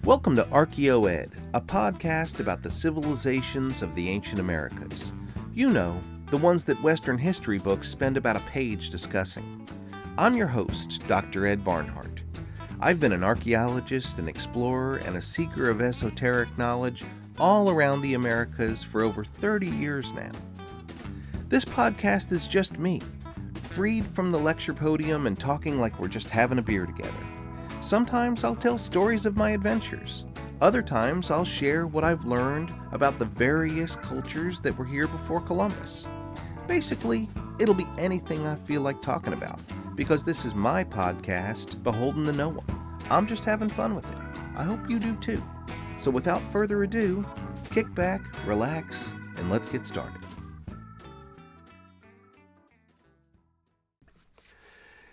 Welcome to ArchaeoEd, a podcast about the civilizations of the ancient Americas. You know, the ones that Western history books spend about a page discussing. I'm your host, Dr. Ed Barnhart. I've been an archaeologist, an explorer, and a seeker of esoteric knowledge all around the Americas for over 30 years now. This podcast is just me, freed from the lecture podium and talking like we're just having a beer together. Sometimes I'll tell stories of my adventures. Other times I'll share what I've learned about the various cultures that were here before Columbus. Basically, it'll be anything I feel like talking about, because this is my podcast, beholden to no one. I'm just having fun with it. I hope you do too. So without further ado, kick back, relax, and let's get started.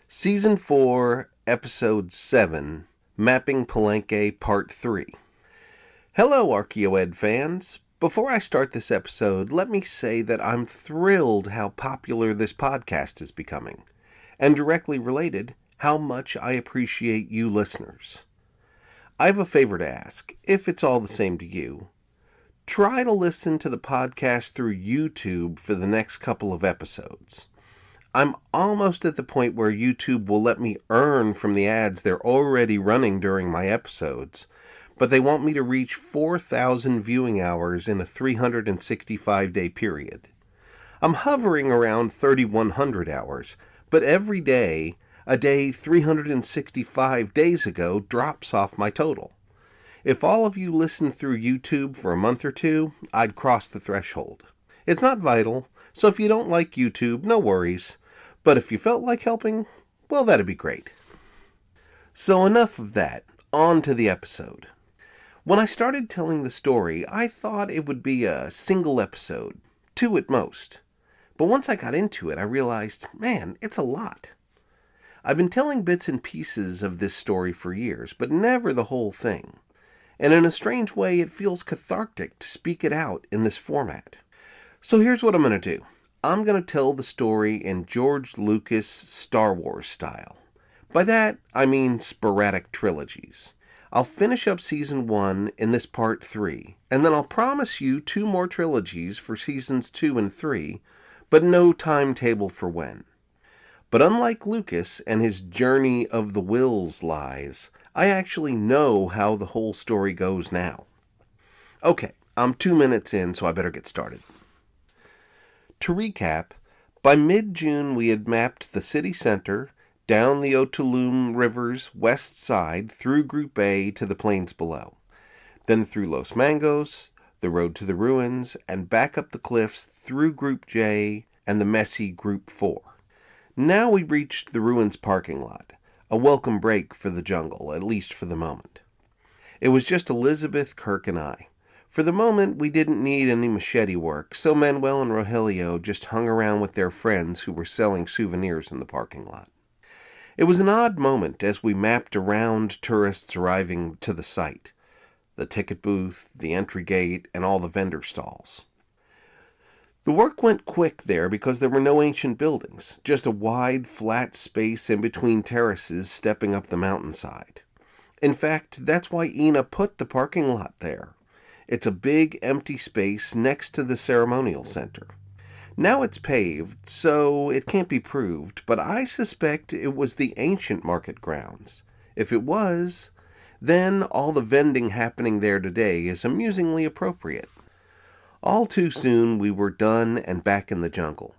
Season 4, Episode 7, Mapping Palenque Part 3. Hello, ArchaeoEd fans. Before I start this episode, let me say that I'm thrilled how popular this podcast is becoming, and directly related, how much I appreciate you listeners. I have a favor to ask, if it's all the same to you. Try to listen to the podcast through YouTube for the next couple of episodes. I'm almost at the point where YouTube will let me earn from the ads they're already running during my episodes, but they want me to reach 4,000 viewing hours in a 365-day period. I'm hovering around 3,100 hours, but every day, a day 365 days ago drops off my total. If all of you listen through YouTube for a month or two, I'd cross the threshold. It's not vital, so if you don't like YouTube, no worries. But if you felt like helping, well, that'd be great. So enough of that, on to the episode. When I started telling the story, I thought it would be a single episode, 2 at most. But once I got into it, I realized, man, it's a lot. I've been telling bits and pieces of this story for years, but never the whole thing. And in a strange way, it feels cathartic to speak it out in this format. So here's what I'm going to do. I'm going to tell the story in George Lucas Star Wars style. By that, I mean sporadic trilogies. I'll finish up Season 1 in this Part 3, and then I'll promise you 2 more trilogies for Seasons 2 and 3, but no timetable for when. But unlike Lucas and his Journey of the Wills lies, I actually know how the whole story goes now. Okay, I'm 2 minutes in, so I better get started. To recap, by mid-June we had mapped the city center, down the Otuloom River's west side through Group A to the plains below, then through Los Mangos, the road to the ruins, and back up the cliffs through Group J and the messy Group 4. Now we reached the ruins parking lot, a welcome break for the jungle, at least for the moment. It was just Elizabeth, Kirk, and I. For the moment, we didn't need any machete work, so Manuel and Rogelio just hung around with their friends who were selling souvenirs in the parking lot. It was an odd moment as we mapped around tourists arriving to the site, the ticket booth, the entry gate, and all the vendor stalls. The work went quick there because there were no ancient buildings, just a wide, flat space in between terraces stepping up the mountainside. In fact, that's why Ina put the parking lot there. It's a big, empty space next to the ceremonial center. Now it's paved, so it can't be proved, but I suspect it was the ancient market grounds. If it was, then all the vending happening there today is amusingly appropriate. All too soon, we were done and back in the jungle.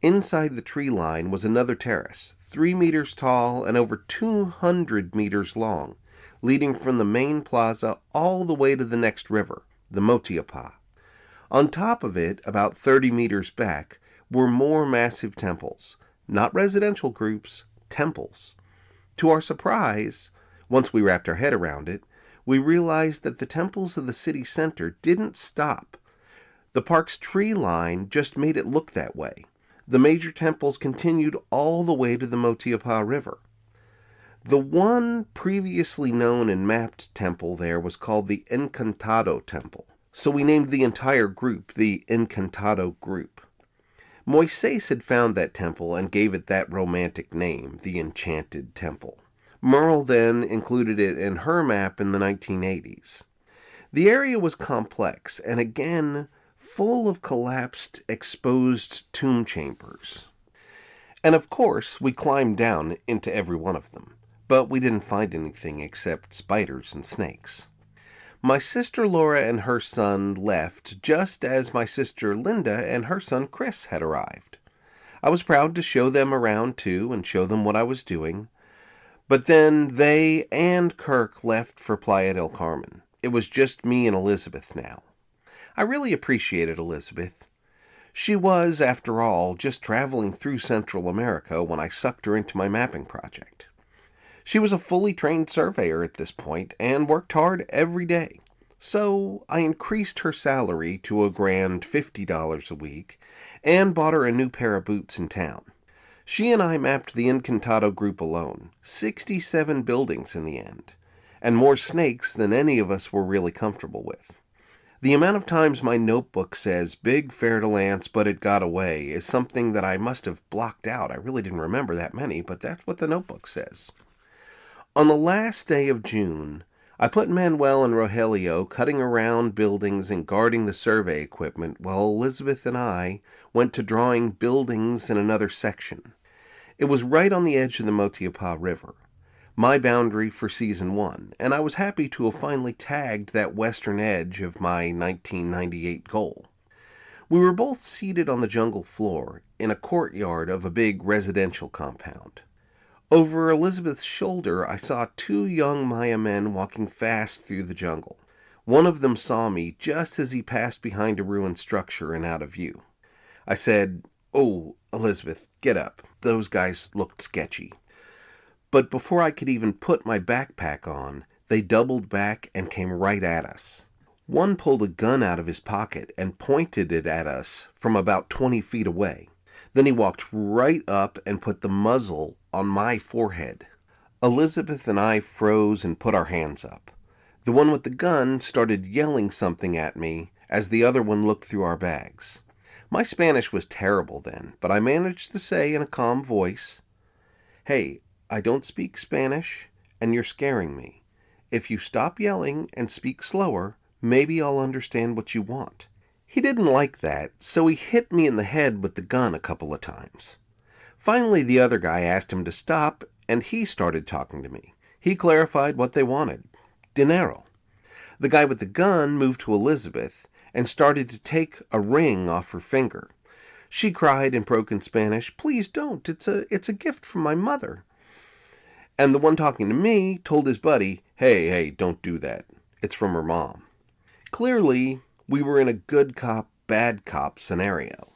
Inside the tree line was another terrace, 3 meters tall and over 200 meters long, leading from the main plaza all the way to the next river, the Motiapa. On top of it, about 30 meters back, were more massive temples. Not residential groups, temples. To our surprise, once we wrapped our head around it, we realized that the temples of the city center didn't stop. The park's tree line just made it look that way. The major temples continued all the way to the Motiapa River. The one previously known and mapped temple there was called the Encantado Temple, so we named the entire group the Encantado Group. Moises had found that temple and gave it that romantic name, the Enchanted Temple. Merle then included it in her map in the 1980s. The area was complex and again full of collapsed, exposed tomb chambers. And of course, we climbed down into every one of them, but we didn't find anything except spiders and snakes. My sister Laura and her son left just as my sister Linda and her son Chris had arrived. I was proud to show them around too and show them what I was doing. But then they and Kirk left for Playa del Carmen. It was just me and Elizabeth now. I really appreciated Elizabeth. She was, after all, just traveling through Central America when I sucked her into my mapping project. She was a fully trained surveyor at this point and worked hard every day. So I increased her salary to a grand $50 a week and bought her a new pair of boots in town. She and I mapped the Encantado group alone, 67 buildings in the end, and more snakes than any of us were really comfortable with. The amount of times my notebook says big fer-de-lance but it got away is something that I must have blocked out. I really didn't remember that many, but that's what the notebook says. On the last day of June, I put Manuel and Rogelio cutting around buildings and guarding the survey equipment while Elizabeth and I went to drawing buildings in another section. It was right on the edge of the Motiopá River, my boundary for Season 1, and I was happy to have finally tagged that western edge of my 1998 goal. We were both seated on the jungle floor in a courtyard of a big residential compound. Over Elizabeth's shoulder, I saw two young Maya men walking fast through the jungle. One of them saw me just as he passed behind a ruined structure and out of view. I said, "Oh, Elizabeth, get up. Those guys looked sketchy." But before I could even put my backpack on, they doubled back and came right at us. One pulled a gun out of his pocket and pointed it at us from about 20 feet away. Then he walked right up and put the muzzle on my forehead. Elizabeth and I froze and put our hands up. The one with the gun started yelling something at me as the other one looked through our bags. My Spanish was terrible then, but I managed to say in a calm voice, "Hey, I don't speak Spanish, and you're scaring me. If you stop yelling and speak slower, maybe I'll understand what you want." He didn't like that, so he hit me in the head with the gun a couple of times. Finally, the other guy asked him to stop, and he started talking to me. He clarified what they wanted. Dinero. The guy with the gun moved to Elizabeth and started to take a ring off her finger. She cried in broken Spanish, "Please don't, it's a gift from my mother." And the one talking to me told his buddy, hey, don't do that. It's from her mom." Clearly, we were in a good cop, bad cop scenario.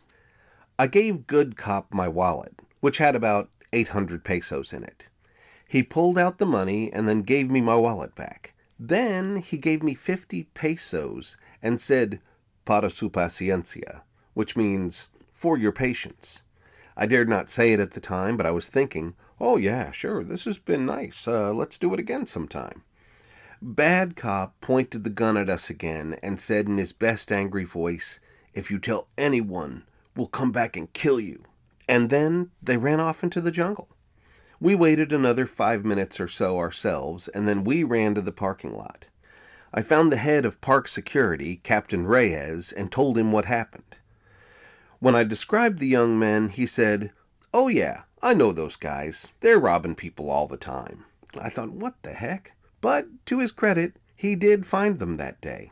I gave good cop my wallet, which had about 800 pesos in it. He pulled out the money and then gave me my wallet back. Then he gave me 50 pesos and said, "Para su paciencia," which means, "for your patience." I dared not say it at the time, but I was thinking, "Oh yeah, sure, this has been nice. Let's do it again sometime." Bad cop pointed the gun at us again and said in his best angry voice, "If you tell anyone, we'll come back and kill you." And then they ran off into the jungle. We waited another 5 minutes or so ourselves, and then we ran to the parking lot. I found the head of park security, Captain Reyes, and told him what happened. When I described the young men, he said, "Oh yeah, I know those guys. They're robbing people all the time." I thought, what the heck? But, to his credit, he did find them that day.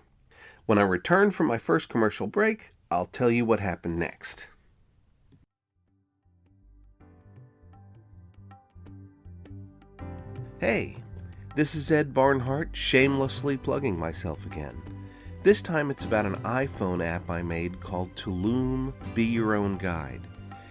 When I return from my first commercial break, I'll tell you what happened next. Hey, this is Ed Barnhart, shamelessly plugging myself again. This time it's about an iPhone app I made called Tulum Be Your Own Guide.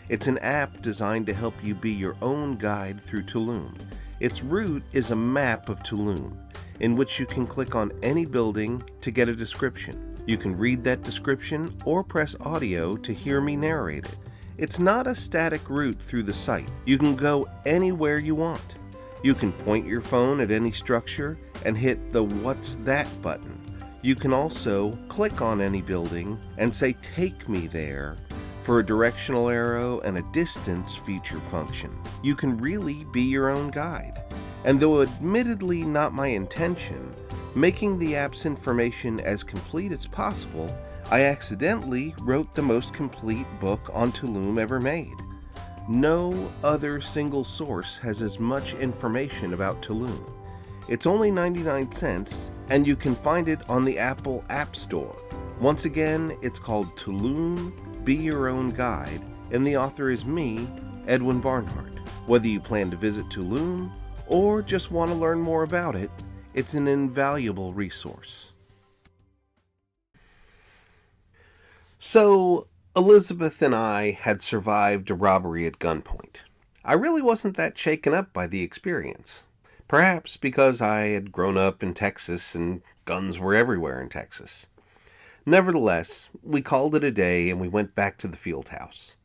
It's an app designed to help you be your own guide through Tulum. Its route is a map of Tulum, in which you can click on any building to get a description. You can read that description or press audio to hear me narrate it. It's not a static route through the site. You can go anywhere you want. You can point your phone at any structure and hit the "What's That" button. You can also click on any building and say "Take me there" for a directional arrow and a distance feature function. You can really be your own guide. and though admittedly not my intention, making the app's information as complete as possible, I accidentally wrote the most complete book on Tulum ever made. No other single source has as much information about Tulum. It's only 99 cents, and you can find it on the Apple App Store. Once again, it's called Tulum, Be Your Own Guide, and the author is me, Edwin Barnhart. Whether you plan to visit Tulum or just want to learn more about it, it's an invaluable resource. So, Elizabeth and I had survived a robbery at gunpoint. I really wasn't that shaken up by the experience. Perhaps because I had grown up in Texas and guns were everywhere in Texas. Nevertheless, we called it a day and we went back to the field house.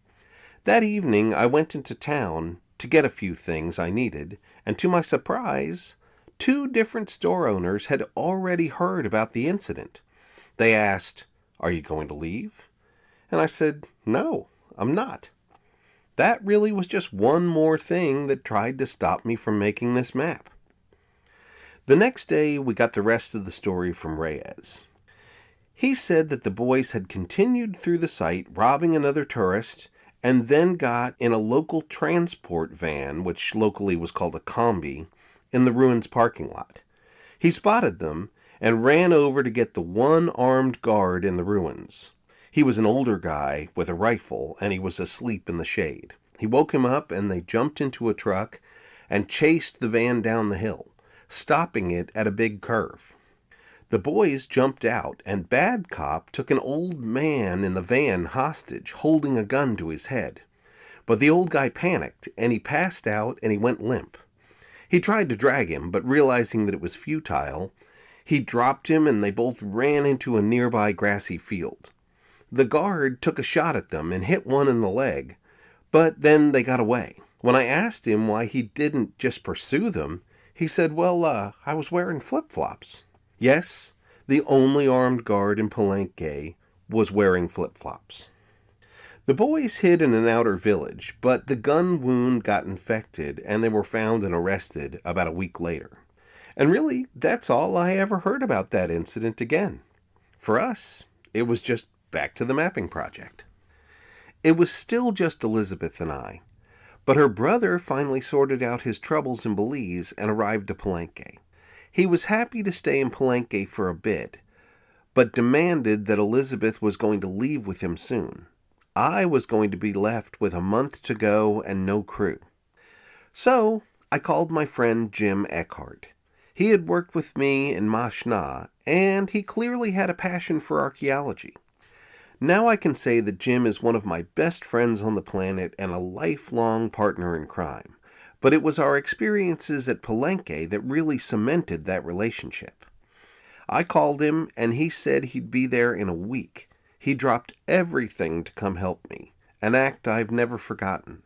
That evening, I went into town to get a few things I needed, and to my surprise, 2 different store owners had already heard about the incident. They asked, "Are you going to leave?" And I said, "No, I'm not." That really was just one more thing that tried to stop me from making this map. The next day, we got the rest of the story from Reyes. He said that the boys had continued through the site, robbing another tourist, and then got in a local transport van, which locally was called a combi, in the ruins parking lot. He spotted them and ran over to get the one armed guard in the ruins. He was an older guy with a rifle, and he was asleep in the shade. He woke him up, and they jumped into a truck and chased the van down the hill, stopping it at a big curve. The boys jumped out, and Bad Cop took an old man in the van hostage, holding a gun to his head. But the old guy panicked, and he passed out, and he went limp. He tried to drag him, but realizing that it was futile, he dropped him, and they both ran into a nearby grassy field. The guard took a shot at them and hit one in the leg, but then they got away. When I asked him why he didn't just pursue them, he said, "Well, I was wearing flip-flops." Yes, the only armed guard in Palenque was wearing flip-flops. The boys hid in an outer village, but the gun wound got infected and they were found and arrested about a week later. And really, that's all I ever heard about that incident again. For us, it was just back to the mapping project. It was still just Elizabeth and I, but her brother finally sorted out his troubles in Belize and arrived to Palenque. He was happy to stay in Palenque for a bit, but demanded that Elizabeth was going to leave with him soon. I was going to be left with a month to go and no crew. So I called my friend Jim Eckhart. He had worked with me in Mashna, and he clearly had a passion for archaeology. Now I can say that Jim is one of my best friends on the planet and a lifelong partner in crime. But it was our experiences at Palenque that really cemented that relationship. I called him, and he said he'd be there in a week. He dropped everything to come help me, an act I've never forgotten.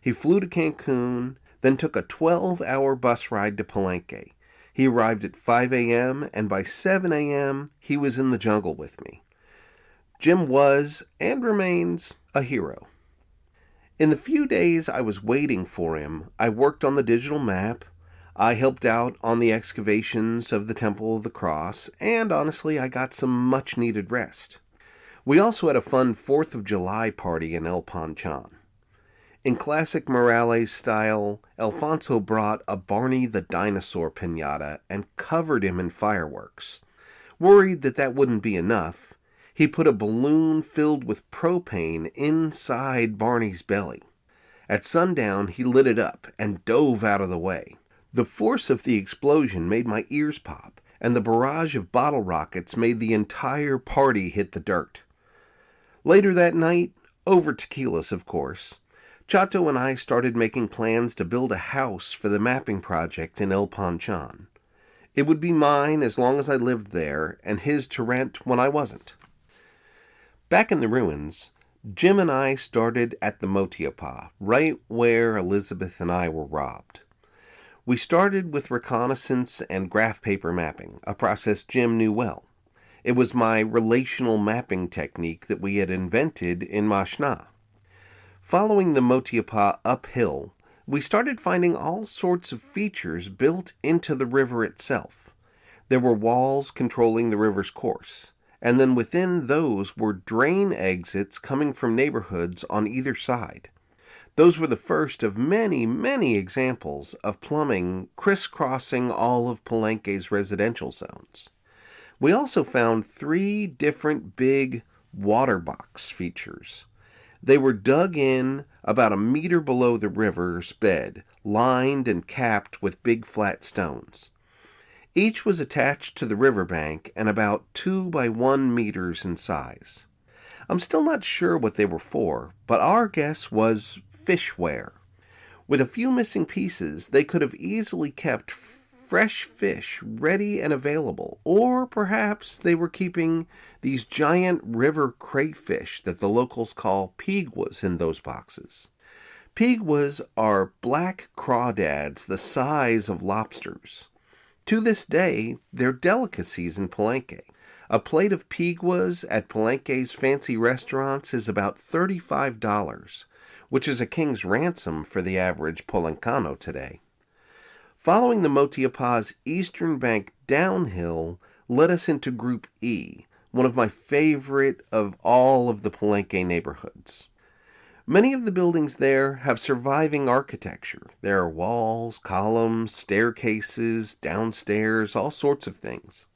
He flew to Cancun, then took a 12-hour bus ride to Palenque. He arrived at 5 a.m., and by 7 a.m., he was in the jungle with me. Jim was, and remains, a hero. In the few days I was waiting for him, I worked on the digital map, I helped out on the excavations of the Temple of the Cross, and honestly I got some much-needed rest. We also had a fun 4th of July party in El Panchan. In classic Morales style, Alfonso brought a Barney the Dinosaur piñata and covered him in fireworks. Worried that wouldn't be enough, he put a balloon filled with propane inside Barney's belly. At sundown, he lit it up and dove out of the way. The force of the explosion made my ears pop, and the barrage of bottle rockets made the entire party hit the dirt. Later that night, over tequilas of course, Chato and I started making plans to build a house for the mapping project in El Panchan. It would be mine as long as I lived there, and his to rent when I wasn't. Back in the ruins, Jim and I started at the Motiapa, right where Elizabeth and I were robbed. We started with reconnaissance and graph paper mapping, a process Jim knew well. It was my relational mapping technique that we had invented in Mashna. Following the Motiapa uphill, we started finding all sorts of features built into the river itself. There were walls controlling the river's course, and then within those were drain exits coming from neighborhoods on either side. Those were the first of many, many examples of plumbing crisscrossing all of Palenque's residential zones. We also found 3 different big water box features. They were dug in about a meter below the river's bed, lined and capped with big flat stones. Each was attached to the riverbank and about 2 by 1 meters in size. I'm still not sure what they were for, but our guess was fishware. With a few missing pieces, they could have easily kept fresh fish ready and available, or perhaps they were keeping these giant river crayfish that the locals call peguas in those boxes. Peguas are black crawdads the size of lobsters. To this day, they're delicacies in Palenque. A plate of peguas at Palenque's fancy restaurants is about $35, which is a king's ransom for the average Polencano today. Following the Motiapa's eastern bank downhill led us into Group E, one of my favorite of all of the Palenque neighborhoods. Many of the buildings there have surviving architecture. There are walls, columns, staircases, downstairs, all sorts of things.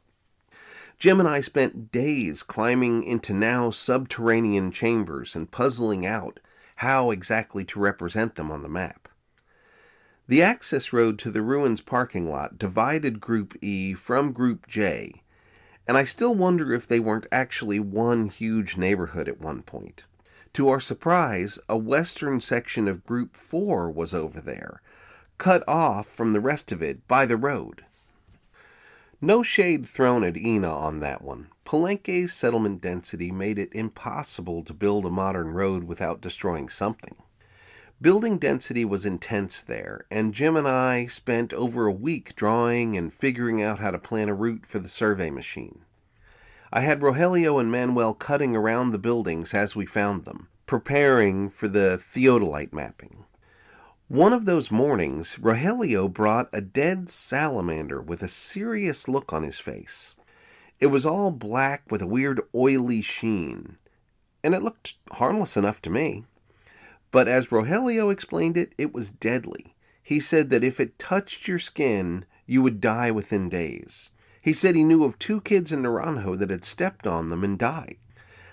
Jim and I spent days climbing into now subterranean chambers and puzzling out how exactly to represent them on the map. The access road to the ruins parking lot divided Group E from Group J, and I still wonder if they weren't actually one huge neighborhood at one point. To our surprise, a western section of Group 4 was over there, cut off from the rest of it by the road. No shade thrown at Ina on that one. Palenque's settlement density made it impossible to build a modern road without destroying something. Building density was intense there, and Jim and I spent over a week drawing and figuring out how to plan a route for the survey machine. I had Rogelio and Manuel cutting around the buildings as we found them, preparing for the theodolite mapping. One of those mornings, Rogelio brought a dead salamander with a serious look on his face. It was all black with a weird oily sheen, and it looked harmless enough to me. But as Rogelio explained it, it was deadly. He said that if it touched your skin, you would die within days. He said he knew of 2 kids in Naranjo that had stepped on them and died.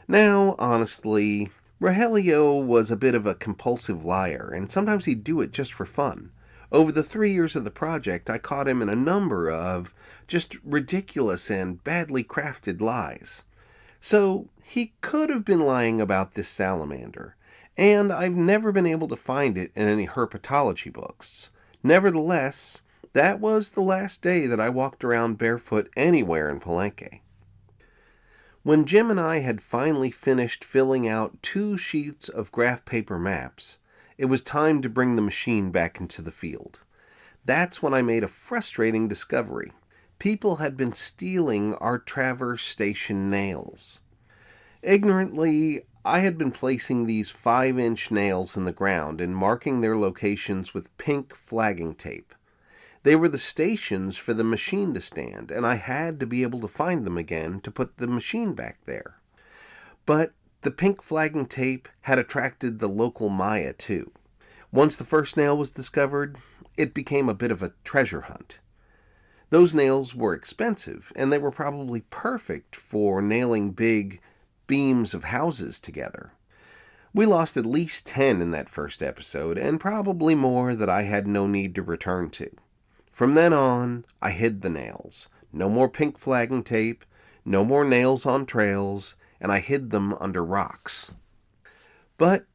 Now, honestly, Rogelio was a bit of a compulsive liar, and sometimes he'd do it just for fun. Over the 3 years of the project, I caught him in a number of just ridiculous and badly crafted lies. So, he could have been lying about this salamander, and I've never been able to find it in any herpetology books. Nevertheless, that was the last day that I walked around barefoot anywhere in Palenque. When Jim and I had finally finished filling out 2 sheets of graph paper maps, it was time to bring the machine back into the field. That's when I made a frustrating discovery. People had been stealing our traverse station nails. Ignorantly, I had been placing these 5-inch nails in the ground and marking their locations with pink flagging tape. They were the stations for the machine to stand, and I had to be able to find them again to put the machine back there. But the pink flagging tape had attracted the local Maya too. Once the first nail was discovered, it became a bit of a treasure hunt. Those nails were expensive, and they were probably perfect for nailing big beams of houses together. We lost at least 10 in that first episode, and probably more that I had no need to return to. From then on, I hid the nails. No more pink flagging tape, no more nails on trails, and I hid them under rocks. But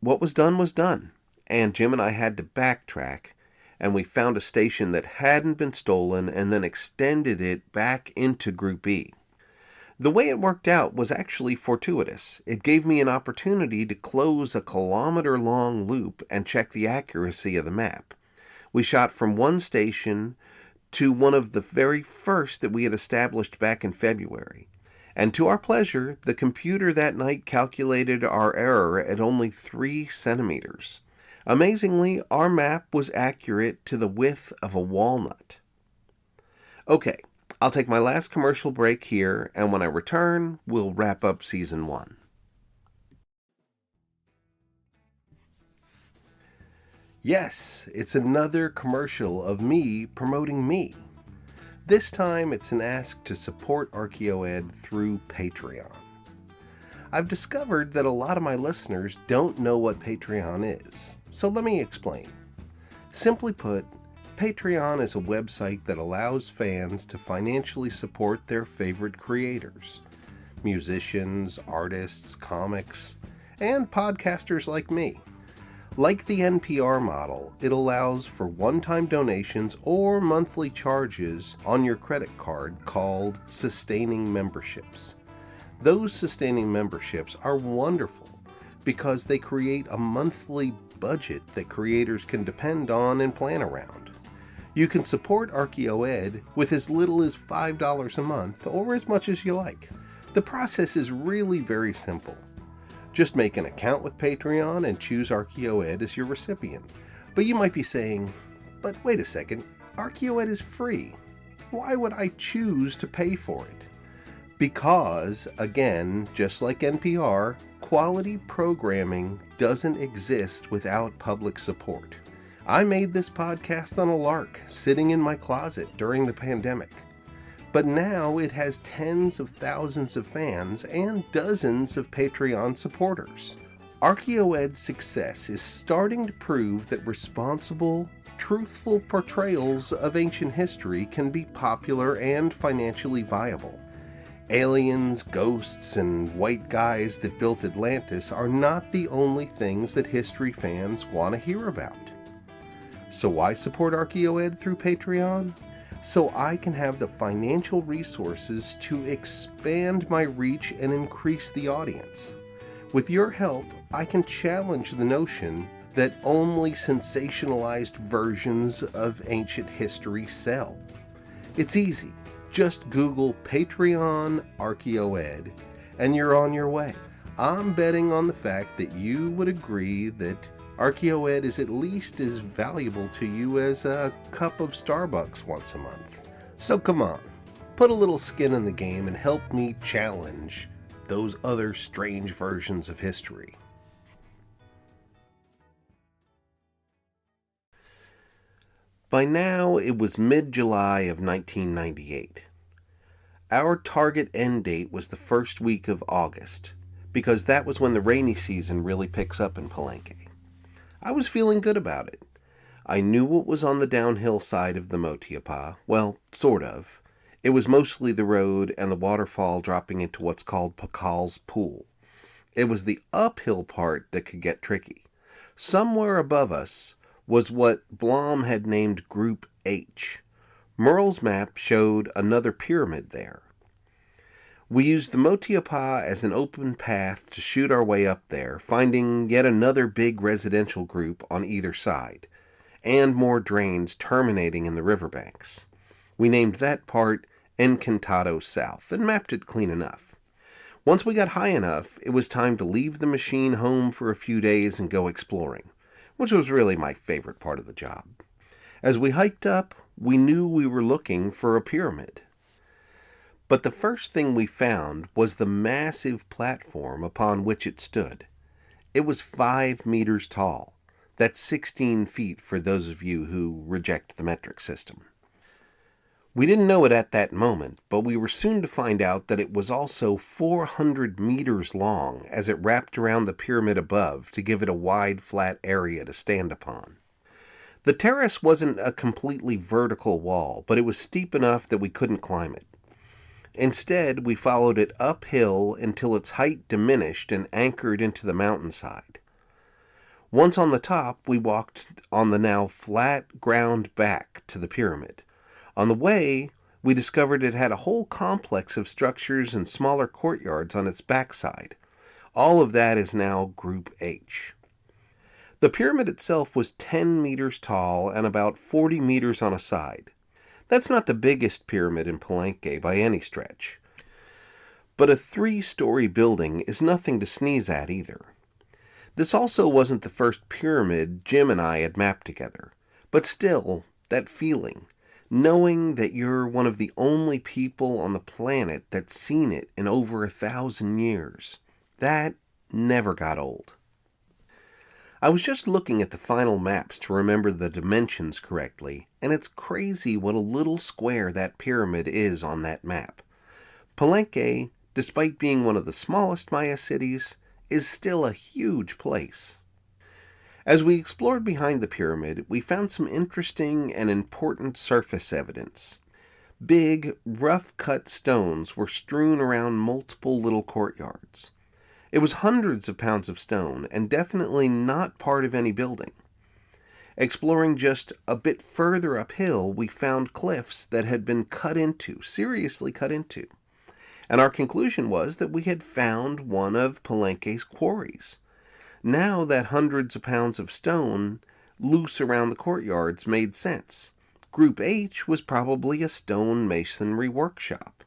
what was done, and Jim and I had to backtrack, and we found a station that hadn't been stolen and then extended it back into Group E. The way it worked out was actually fortuitous. It gave me an opportunity to close a kilometer-long loop and check the accuracy of the map. We shot from one station to one of the very first that we had established back in February. And to our pleasure, the computer that night calculated our error at only 3 centimeters. Amazingly, our map was accurate to the width of a walnut. Okay, I'll take my last commercial break here, and when I return, we'll wrap up Season 1. Yes, it's another commercial of me promoting me. This time it's an ask to support ArchaeoEd through Patreon. I've discovered that a lot of my listeners don't know what Patreon is, so let me explain. Simply put, Patreon is a website that allows fans to financially support their favorite creators, musicians, artists, comics, and podcasters like me. Like the NPR model, it allows for one-time donations or monthly charges on your credit card called sustaining memberships. Those sustaining memberships are wonderful because they create a monthly budget that creators can depend on and plan around. You can support ArchaeoEd with as little as $5 a month or as much as you like. The process is really very simple. Just make an account with Patreon and choose ArchaeoEd as your recipient. But you might be saying, but wait a second, ArchaeoEd is free. Why would I choose to pay for it? Because, again, just like NPR, quality programming doesn't exist without public support. I made this podcast on a lark, sitting in my closet during the pandemic. But now it has tens of thousands of fans and dozens of Patreon supporters. ArchaeoEd's success is starting to prove that responsible, truthful portrayals of ancient history can be popular and financially viable. Aliens, ghosts, and white guys that built Atlantis are not the only things that history fans want to hear about. So why support ArchaeoEd through Patreon? So I can have the financial resources to expand my reach and increase the audience. With your help, I can challenge the notion that only sensationalized versions of ancient history sell. It's easy. Just Google Patreon ArchaeoEd and you're on your way. I'm betting on the fact that you would agree that ArchaeoEd is at least as valuable to you as a cup of Starbucks once a month. So come on, put a little skin in the game and help me challenge those other strange versions of history. By now, it was mid-July of 1998. Our target end date was the first week of August, because that was when the rainy season really picks up in Palenque. I was feeling good about it. I knew what was on the downhill side of the Motiapa. Well, sort of. It was mostly the road and the waterfall dropping into what's called Pacal's Pool. It was the uphill part that could get tricky. Somewhere above us was what Blom had named Group H. Merle's map showed another pyramid there. We used the Motiapa as an open path to shoot our way up there, finding yet another big residential group on either side, and more drains terminating in the riverbanks. We named that part Encantado South, and mapped it clean enough. Once we got high enough, it was time to leave the machine home for a few days and go exploring, which was really my favorite part of the job. As we hiked up, we knew we were looking for a pyramid. But the first thing we found was the massive platform upon which it stood. It was 5 meters tall. That's 16 feet for those of you who reject the metric system. We didn't know it at that moment, but we were soon to find out that it was also 400 meters long as it wrapped around the pyramid above to give it a wide, flat area to stand upon. The terrace wasn't a completely vertical wall, but it was steep enough that we couldn't climb it. Instead, we followed it uphill until its height diminished and anchored into the mountainside. Once on the top, we walked on the now flat ground back to the pyramid. On the way, we discovered it had a whole complex of structures and smaller courtyards on its backside. All of that is now Group H. The pyramid itself was 10 meters tall and about 40 meters on a side. That's not the biggest pyramid in Palenque by any stretch. But a 3-story building is nothing to sneeze at either. This also wasn't the first pyramid Jim and I had mapped together, but still, that feeling, knowing that you're one of the only people on the planet that's seen it in over 1,000 years, that never got old. I was just looking at the final maps to remember the dimensions correctly, and it's crazy what a little square that pyramid is on that map. Palenque, despite being one of the smallest Maya cities, is still a huge place. As we explored behind the pyramid, we found some interesting and important surface evidence. Big, rough-cut stones were strewn around multiple little courtyards. It was hundreds of pounds of stone, and definitely not part of any building. Exploring just a bit further uphill, we found cliffs that had been cut into, seriously cut into. And our conclusion was that we had found one of Palenque's quarries. Now that hundreds of pounds of stone loose around the courtyards made sense. Group H was probably a stone masonry workshop.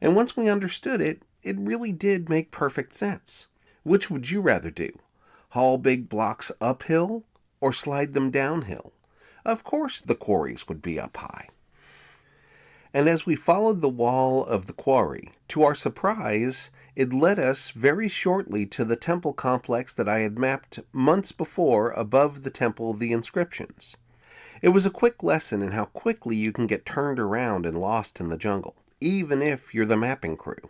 And once we understood it, it really did make perfect sense. Which would you rather do? Haul big blocks uphill or slide them downhill? Of course the quarries would be up high. And as we followed the wall of the quarry, to our surprise, it led us very shortly to the temple complex that I had mapped months before above the Temple of the Inscriptions. It was a quick lesson in how quickly you can get turned around and lost in the jungle, even if you're the mapping crew.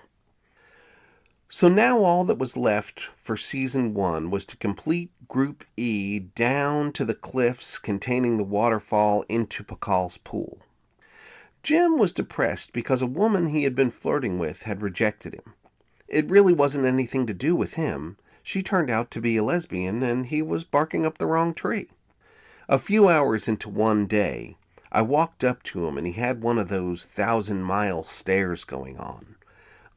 So now all that was left for Season 1 was to complete Group E down to the cliffs containing the waterfall into Pakal's pool. Jim was depressed because a woman he had been flirting with had rejected him. It really wasn't anything to do with him. She turned out to be a lesbian, and he was barking up the wrong tree. A few hours into one day, I walked up to him, and he had one of those 1,000-mile stares going on.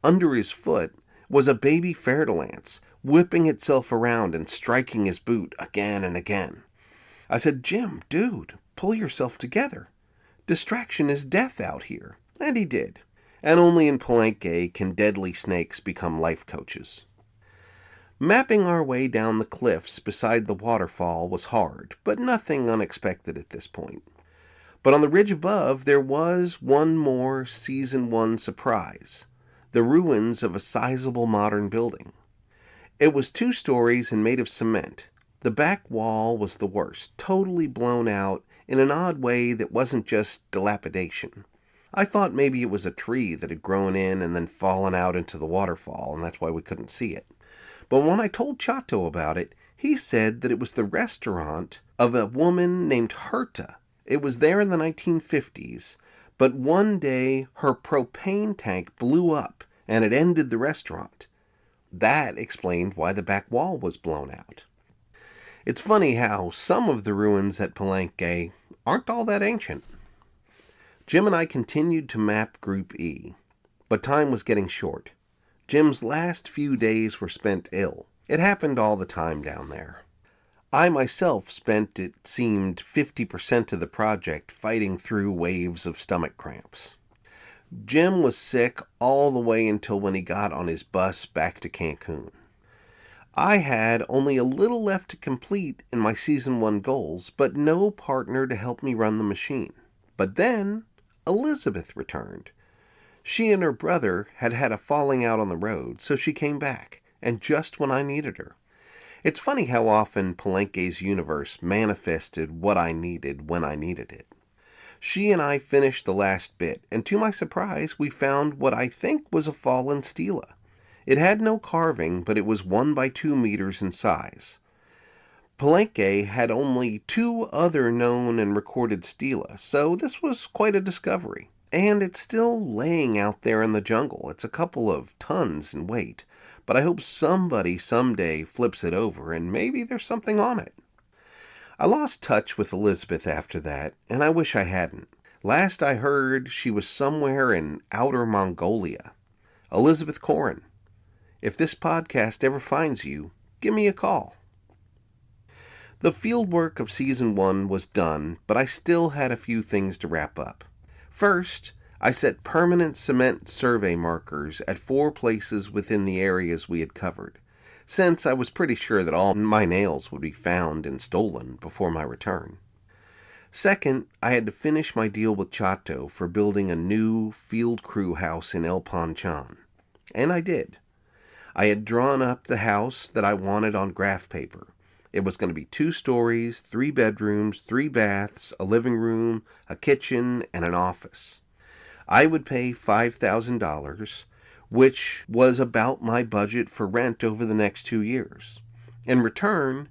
Under his foot was a baby fer-de-lance, whipping itself around and striking his boot again and again. I said, "Jim, dude, pull yourself together. Distraction is death out here." And he did. And only in Palenque can deadly snakes become life coaches. Mapping our way down the cliffs beside the waterfall was hard, but nothing unexpected at this point. But on the ridge above, there was one more Season 1 surprise: the ruins of a sizable modern building. It was 2 stories and made of cement. The back wall was the worst, totally blown out in an odd way that wasn't just dilapidation. I thought maybe it was a tree that had grown in and then fallen out into the waterfall, and that's why we couldn't see it. But when I told Chato about it, he said that it was the restaurant of a woman named Herta. It was there in the 1950s, but one day her propane tank blew up and it ended the restaurant. That explained why the back wall was blown out. It's funny how some of the ruins at Palenque aren't all that ancient. Jim and I continued to map Group E, but time was getting short. Jim's last few days were spent ill. It happened all the time down there. I myself spent, it seemed, 50% of the project fighting through waves of stomach cramps. Jim was sick all the way until when he got on his bus back to Cancun. I had only a little left to complete in my Season 1 goals, but no partner to help me run the machine. But then Elizabeth returned. She and her brother had had a falling out on the road, so she came back, and just when I needed her. It's funny how often Palenque's universe manifested what I needed when I needed it. She and I finished the last bit, and to my surprise, we found what I think was a fallen stela. It had no carving, but it was 1 by 2 meters in size. Palenque had only 2 other known and recorded stela, so this was quite a discovery. And it's still laying out there in the jungle. It's a couple of tons in weight, but I hope somebody someday flips it over and maybe there's something on it. I lost touch with Elizabeth after that, and I wish I hadn't. Last I heard, she was somewhere in outer Mongolia. Elizabeth Corin, if this podcast ever finds you, give me a call. The fieldwork of Season 1 was done, but I still had a few things to wrap up. First, I set permanent cement survey markers at 4 places within the areas we had covered. since I was pretty sure that all my nails would be found and stolen before my return. Second, I had to finish my deal with Chato for building a new field crew house in El Panchan. And I did. I had drawn up the house that I wanted on graph paper. It was going to be 2 stories, 3 bedrooms, 3 baths, a living room, a kitchen, and an office. I would pay $5,000, which was about my budget for rent over the next 2 years. In return,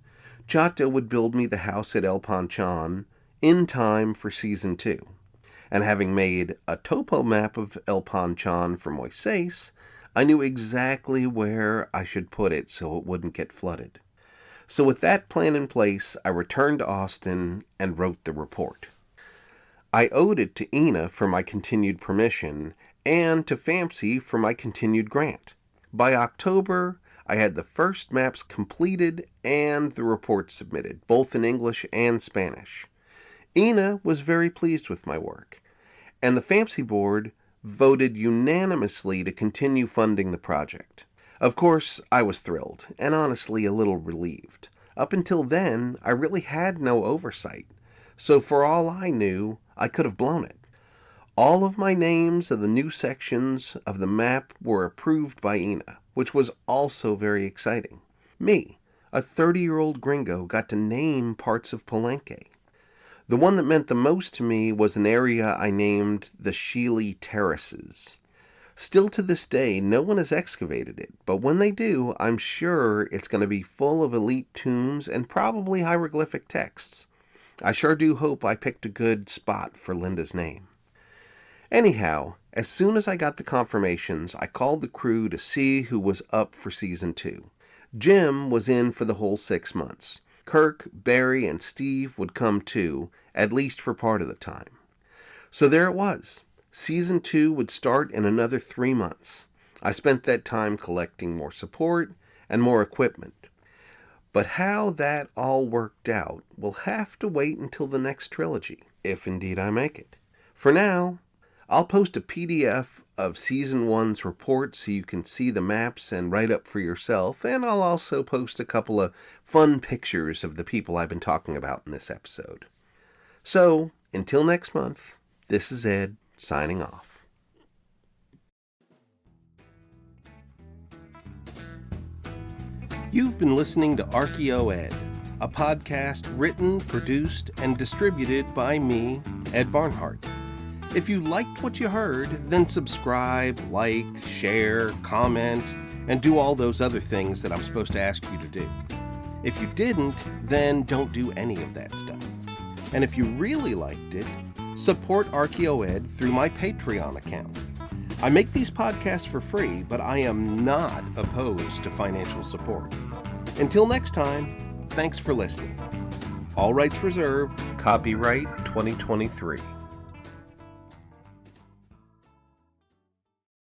Chato would build me the house at El Panchan in time for Season 2. And having made a topo map of El Panchan for Moises, I knew exactly where I should put it so it wouldn't get flooded. So with that plan in place, I returned to Austin and wrote the report. I owed it to Ina for my continued permission and to FAMC for my continued grant. By October, I had the first maps completed and the report submitted, both in English and Spanish. Ina was very pleased with my work, and the FAMC board voted unanimously to continue funding the project. Of course, I was thrilled, and honestly a little relieved. Up until then, I really had no oversight, so for all I knew, I could have blown it. All of my names of the new sections of the map were approved by Ina, which was also very exciting. Me, a 30-year-old gringo, got to name parts of Palenque. The one that meant the most to me was an area I named the Sheely Terraces. Still to this day, no one has excavated it, but when they do, I'm sure it's going to be full of elite tombs and probably hieroglyphic texts. I sure do hope I picked a good spot for Linda's name. Anyhow, as soon as I got the confirmations, I called the crew to see who was up for Season 2. Jim was in for the whole 6 months. Kirk, Barry, and Steve would come too, at least for part of the time. So there it was. Season 2 would start in another 3 months. I spent that time collecting more support and more equipment. But how that all worked out will have to wait until the next trilogy, if indeed I make it. For now, I'll post a PDF of Season 1's report so you can see the maps and write up for yourself, and I'll also post a couple of fun pictures of the people I've been talking about in this episode. So, until next month, this is Ed, signing off. You've been listening to ArchaeoEd, a podcast written, produced, and distributed by me, Ed Barnhart. If you liked what you heard, then subscribe, like, share, comment, and do all those other things that I'm supposed to ask you to do. If you didn't, then don't do any of that stuff. And if you really liked it, support ArchaeoEd through my Patreon account. I make these podcasts for free, but I am not opposed to financial support. Until next time, thanks for listening. All rights reserved, copyright 2023.